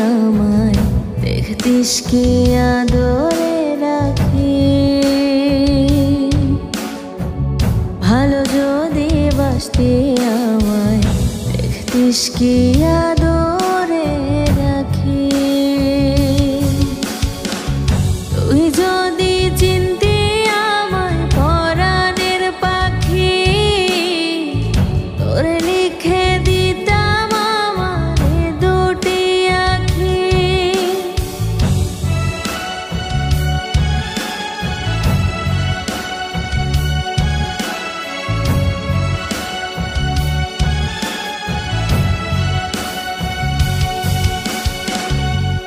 আমায় দেখতিস কি আদরে রাখি। ভালো যদি বাসতি আমায় দেখতিস কি আদরে রাখি। তুই যদি চিনতি আমায় পরাণের পাখি, তোরে লিখে দিতাম আমারে দুটি আঁখি।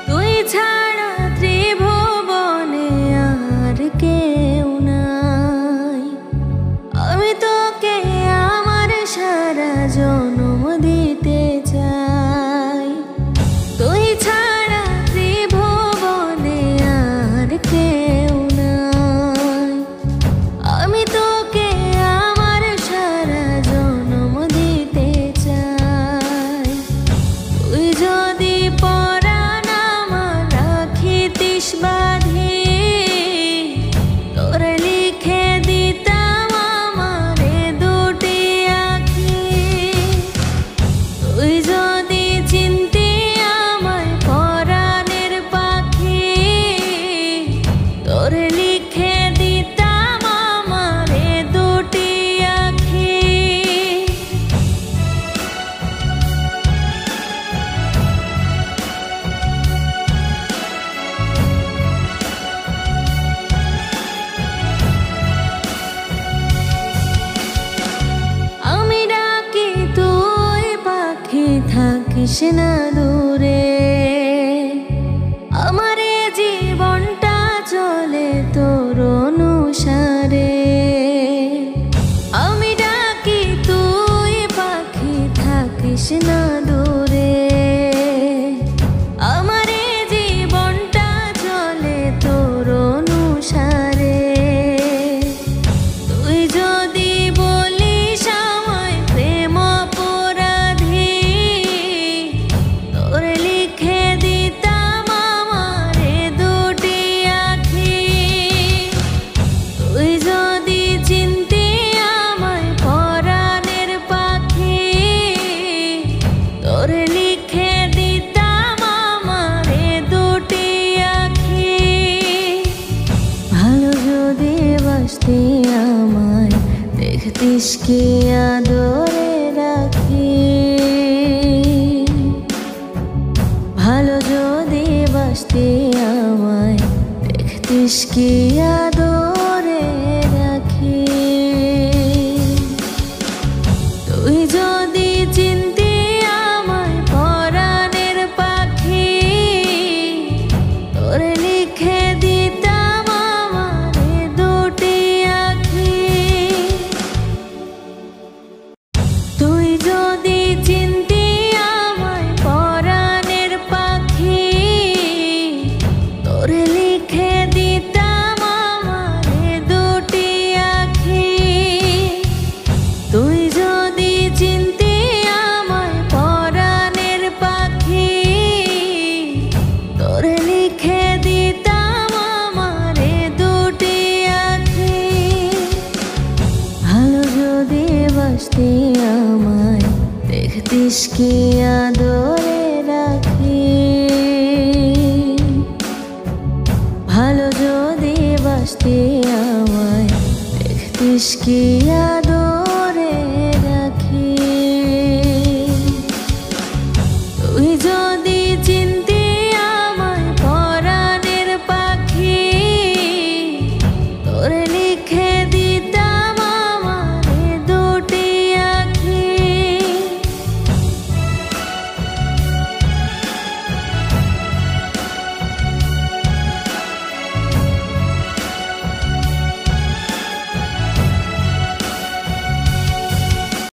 তুই ছাড়া ত্রিভুবনে আর কেউ নাই, আমি তোকে আমার সারা জনম দিতে চাই। তুই ছাড়া ত্রিভুবনে আর কেউ নাই, আমি তোকে আমার সারা জনম দিতে চাই। তুই যদি পরাণ আমার রাখিতিস বাঁধি, তোরে লিখে দিতাম আমারে দুটি আঁখি। তুই যদি চিনতি আমায় পরাণের পাখি, তোরে লিখে দিতাম আমারে দুটি আঁখি। আমি ডাকি তুই পাখি থাকিস না দূরে, আমার এ জীবনটা চলে তোর অনুসারে। আমি ডাকি তুই পাখি থাকিস না দূরে, আমার এ জীবনটা চলে তোর অনুসারে। তুই যদি বলিস আমায় প্রেম অপরাধী, তোরে লিখে দিতাম আমারে দুটি আঁখি। তুই যদি চিনতি আমায় পরাণের পাখি, তোরে লিখে দিতাম আমারে দুটি আঁখি। ভালো যদি বাসতি আমায় দেখতিস কি আদরে রাখি। ভালো যদি বাসতি আমায় দেখতিস কি আদরে রাখি। তুই যদি চিনতি আমায় পরাণের পাখি, তোরে লিখে দিতাম আমারে দুটি আঁখি। তুই যদি চিনতি আমায় পরাণের পাখি, তোরে লিখে দিতাম আমারে দুটি আঁখি। তুই যদি চিনতি আমায় পরাণের পাখি, তোরে লিখে দিতাম আমারে দুটি আঁখি। ভালো যদি বাসতি আমায় দেখতিস কি আদরে রাখি। ভালো যদি বাসতি আমায় দেখতিস কি